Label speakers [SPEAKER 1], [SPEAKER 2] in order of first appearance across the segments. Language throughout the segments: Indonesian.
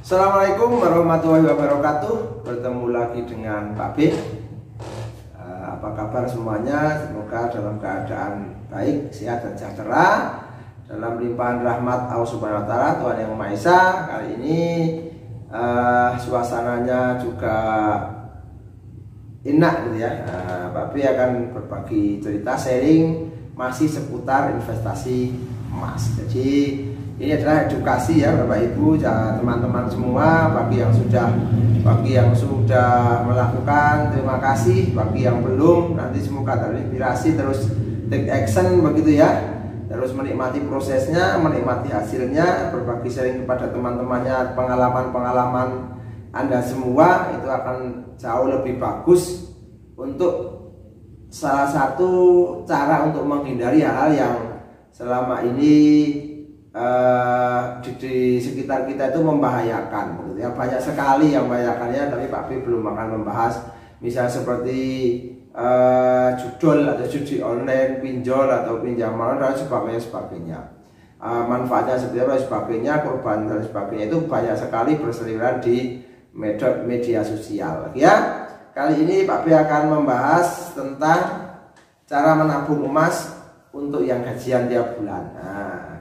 [SPEAKER 1] Assalamualaikum warahmatullahi wabarakatuh. Bertemu lagi dengan Pak B. Apa kabar semuanya? Semoga dalam keadaan baik, sehat dan sejahtera, dalam limpahan rahmat Allah Subhanahu wa Ta'ala, Tuhan Yang Maha Esa. Kali ini suasananya juga enak gitu ya. Pak B akan berbagi cerita sharing masih seputar investasi emas. Jadi ini adalah edukasi ya Bapak Ibu, teman-teman semua. Bagi yang sudah melakukan, terima kasih. Bagi yang belum, nanti semoga terinspirasi terus take action begitu ya. Terus menikmati prosesnya, menikmati hasilnya, berbagi sharing kepada teman-temannya pengalaman-pengalaman Anda semua. Itu akan jauh lebih bagus untuk salah satu cara untuk menghindari hal-hal yang selama ini di sekitar kita itu membahayakan gitu ya. Banyak sekali yang membahayakannya, tapi Pak B belum akan membahas. Misal seperti judol atau judi online, pinjol atau pinjaman dan sebagainya. Manfaatnya seperti apa sebagainya, korban dan sebagainya itu banyak sekali berseliweran di media sosial ya. Kali ini Pak B akan membahas tentang cara menabung emas untuk yang gajian tiap bulan.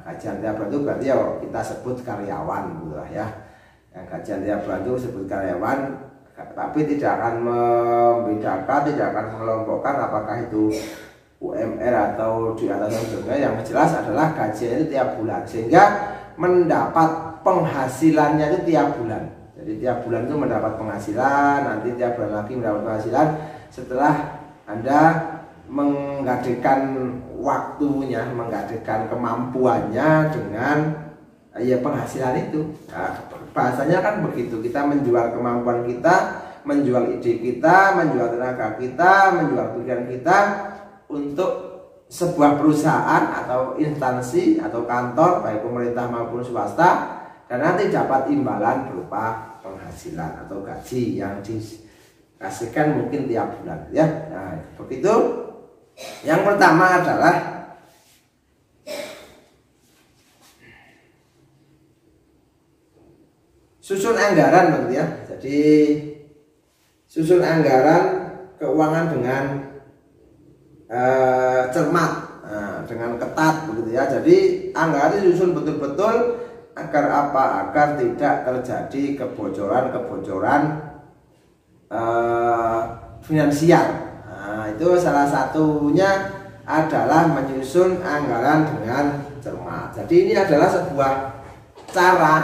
[SPEAKER 1] Gajian tiap bulan itu berarti ya kita sebut karyawan gitu lah ya. Yang gajian tiap bulan itu sebut karyawan, tapi tidak akan membedakan, tidak akan mengelompokkan apakah itu UMR atau di atas sebagainya. Yang jelas adalah gajian itu tiap bulan, sehingga mendapat penghasilannya itu tiap bulan. Jadi tiap bulan itu mendapat penghasilan, nanti tiap bulan lagi mendapat penghasilan setelah Anda menggadekan waktunya, menggadekan kemampuannya dengan ya penghasilan itu. Bahasanya kan begitu, kita menjual kemampuan kita, menjual ide kita, menjual tenaga kita, menjual pikiran kita untuk sebuah perusahaan atau instansi atau kantor baik pemerintah maupun swasta, dan nanti dapat imbalan berupa penghasilan atau gaji yang dikasihkan mungkin tiap bulan ya. Nah, begitu. Yang pertama adalah susun anggaran begitu ya. Jadi susun anggaran keuangan dengan cermat, dengan ketat begitu ya. Jadi anggaran disusun betul-betul agar apa? Agar tidak terjadi kebocoran finansial. Itu salah satunya adalah menyusun anggaran dengan cermat. Jadi ini adalah sebuah cara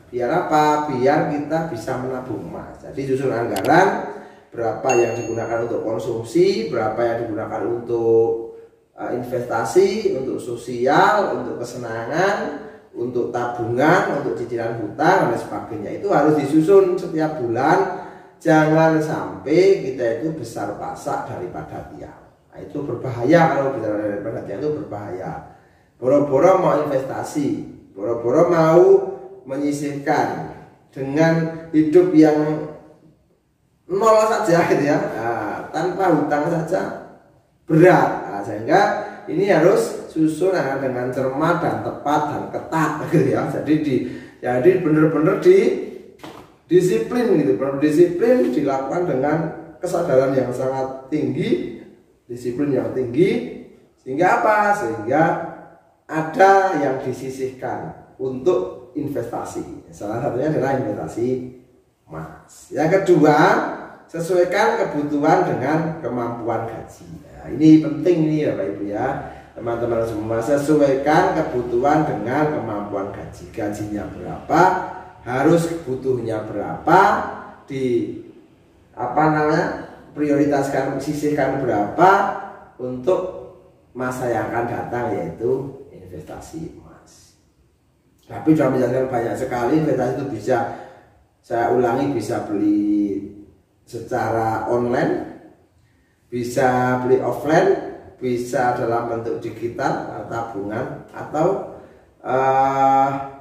[SPEAKER 1] biar apa? Biar kita bisa menabung emas. Jadi susun anggaran, berapa yang digunakan untuk konsumsi, berapa yang digunakan untuk investasi, untuk sosial, untuk kesenangan, untuk tabungan, untuk cicilan hutang dan sebagainya. Itu harus disusun setiap bulan. Jangan sampai kita itu besar pasak daripada tiang. Nah, itu berbahaya. Kalau besar daripada tiang itu berbahaya. Boro-boro mau investasi, boro-boro mau menyisihkan dengan hidup yang nol saja gitu ya, tanpa hutang saja berat. Sehingga ini harus susun dengan cermat dan tepat dan ketat gitu ya. Jadi benar-benar disiplin gitu, berdisiplin dilakukan dengan kesadaran yang sangat tinggi, disiplin yang tinggi, sehingga apa? Sehingga ada yang disisihkan untuk investasi. Salah satunya adalah investasi emas. Yang kedua, sesuaikan kebutuhan dengan kemampuan gaji. Nah, ini penting nih ya Bapak Ibu ya, teman-teman semua. Sesuaikan kebutuhan dengan kemampuan gaji. Gajinya berapa? Harus butuhnya berapa, prioritaskan, sisihkan berapa untuk masa yang akan datang, yaitu investasi emas. Tapi sudah menjelaskan banyak sekali investasi itu bisa, saya ulangi, bisa beli secara online, bisa beli offline, bisa dalam bentuk digital, tabungan atau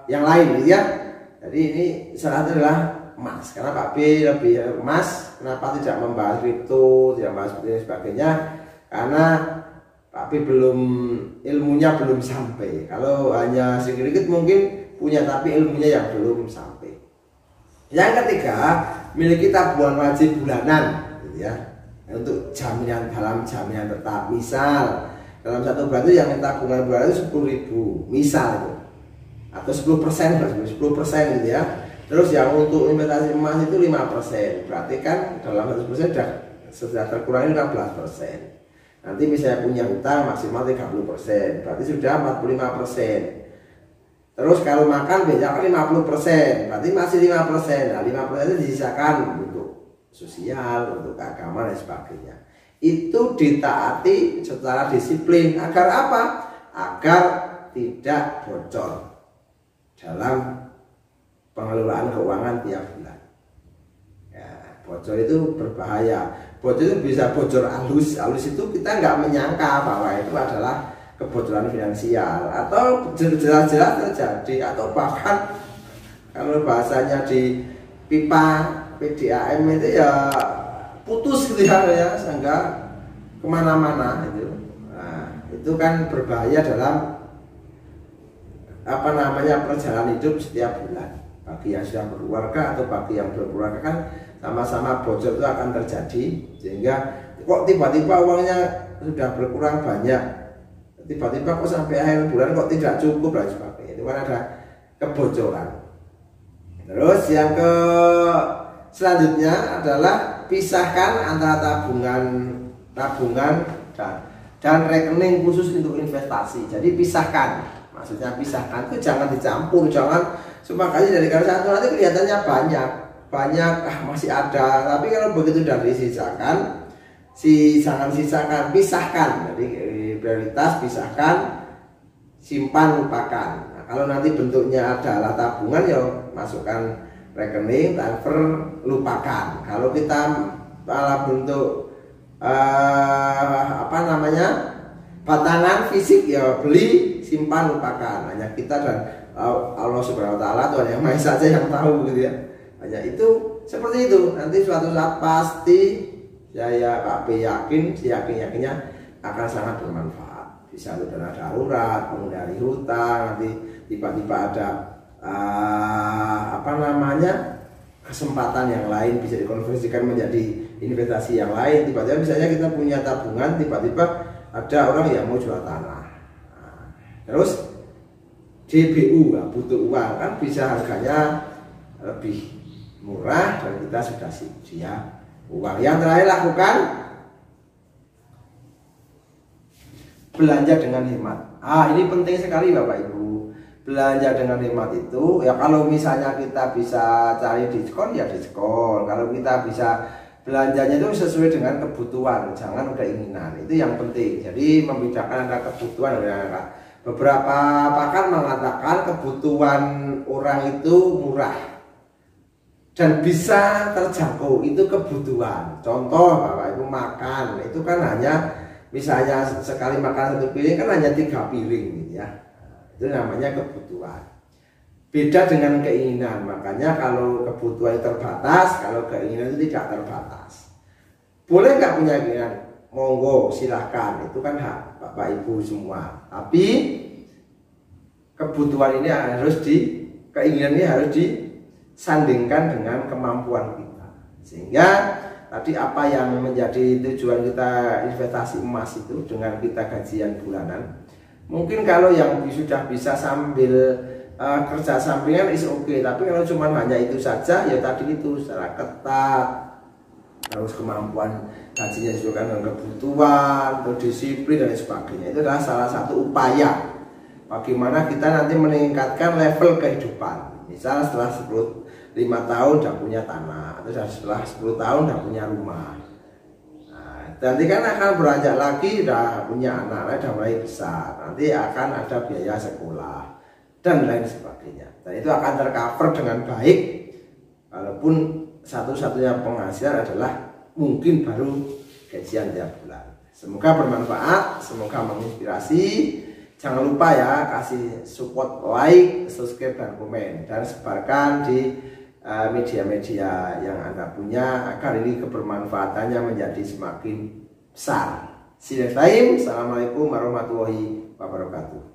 [SPEAKER 1] yang lain ya. Jadi ini salah satu adalah emas, karena Pak B lebih emas. Kenapa tidak membahas kripto, tidak membahas seperti ini sebagainya? Karena Pak B ilmunya belum sampai. Kalau hanya sedikit mungkin punya, tapi ilmunya yang belum sampai. Yang ketiga, miliki tabungan wajib bulanan, gitu ya, untuk jaminan dalam jaminan tetap. Misal dalam 1 bulan itu yang tabungan bulanan itu 10.000, misal itu, atau 10%, 10% gitu ya. Terus yang untuk investasi emas itu 5%, berarti kan dalam 100% sudah terkurangi 15%. Nanti misalnya punya hutang maksimal 30%, berarti sudah 45%. Terus kalau makan biasanya 50%, berarti masih 5%. Nah 5% itu disisakan untuk sosial, untuk agama dan sebagainya. Itu ditaati secara disiplin. Agar apa? Agar tidak bocor dalam pengelolaan keuangan tiap bulan. Ya, bocor itu berbahaya. Bocor itu bisa bocor halus. Halus itu kita nggak menyangka bahwa itu adalah kebocoran finansial, atau jelas-jelas terjadi, atau bahkan kalau bahasanya di pipa PDAM itu ya putus gitu ya, sehingga kemana-mana itu. Nah, itu kan berbahaya dalam perjalanan hidup setiap bulan. Bagi yang sudah berkeluarga atau bagi yang belum berkeluarga kan sama-sama bocor itu akan terjadi, sehingga kok tiba-tiba uangnya sudah berkurang banyak, tiba-tiba kok sampai akhir bulan kok tidak cukup dan sebagainya. Itu kan ada kebocoran. Terus yang selanjutnya adalah pisahkan antara tabungan dan rekening khusus untuk investasi. Jadi pisahkan, maksudnya pisahkan itu jangan dicampur, jangan semakanya dari kalau satu nanti kelihatannya banyak masih ada, tapi kalau begitu dan disisakan, pisahkan. Jadi prioritas pisahkan, simpan, lupakan. Nah, kalau nanti bentuknya adalah tabungan ya masukkan rekening, transfer, lupakan. Kalau kita malah bentuk batangan fisik ya beli, simpan, lupakan. Hanya kita dan Allah Subhanahu wa taala, Tuhan yang Maha saja yang tahu gitu ya. Hanya itu seperti itu. Nanti suatu saat pasti saya Pak B yakinnya akan sangat bermanfaat. Bisa untuk dana darurat, menghindari hutang, nanti tiba-tiba ada kesempatan yang lain bisa dikonversikan menjadi investasi yang lain. Tiba-tiba misalnya kita punya tabungan, tiba-tiba ada orang yang mau jual tanah. Nah, terus DBU butuh uang, kan bisa harganya lebih murah dan kita sudah siap uang. Yang terakhir, lakukan belanja dengan hemat. Ini penting sekali Bapak Ibu. Belanja dengan hemat itu ya, kalau misalnya kita bisa cari diskon ya diskon. Kalau kita bisa belanjanya itu sesuai dengan kebutuhan, jangan keinginan. Itu yang penting. Jadi membedakan antara kebutuhan dan beberapa pakar mengatakan kebutuhan orang itu murah dan bisa terjangkau, itu kebutuhan. Contoh Bapak Ibu makan, itu kan hanya misalnya sekali makan 1 piring kan hanya 3 piring gitu ya. Itu namanya kebutuhan. Beda dengan keinginan. Makanya kalau kebutuhan terbatas, kalau keinginan itu tidak terbatas. Boleh nggak punya keinginan? Monggo, silahkan. Itu kan hak Bapak Ibu semua. Tapi kebutuhan ini keinginan ini harus disandingkan dengan kemampuan kita. Sehingga tadi apa yang menjadi tujuan kita investasi emas itu dengan kita gajian bulanan, mungkin kalau yang sudah bisa sambil kerja sampingan is oke, tapi kalau cuma hanya itu saja ya tadi itu secara ketat, terus kemampuan gajinya juga dengan kebutuhan, disiplin dan sebagainya, itu adalah salah satu upaya bagaimana kita nanti meningkatkan level kehidupan. Misal setelah 5 tahun sudah punya tanah, atau setelah 10 tahun sudah punya rumah. Nah, nanti kan akan beranjak lagi, sudah punya anak, sudah mulai besar. Nanti akan ada biaya sekolah dan lain sebagainya. Dan itu akan tercover dengan baik, walaupun satu-satunya penghasilan adalah mungkin baru gajian tiap bulan. Semoga bermanfaat, semoga menginspirasi. Jangan lupa ya kasih support, like, subscribe dan komen, dan sebarkan di media-media yang Anda punya agar ini kebermanfaatannya menjadi semakin besar. See you next time. Assalamualaikum warahmatullahi wabarakatuh.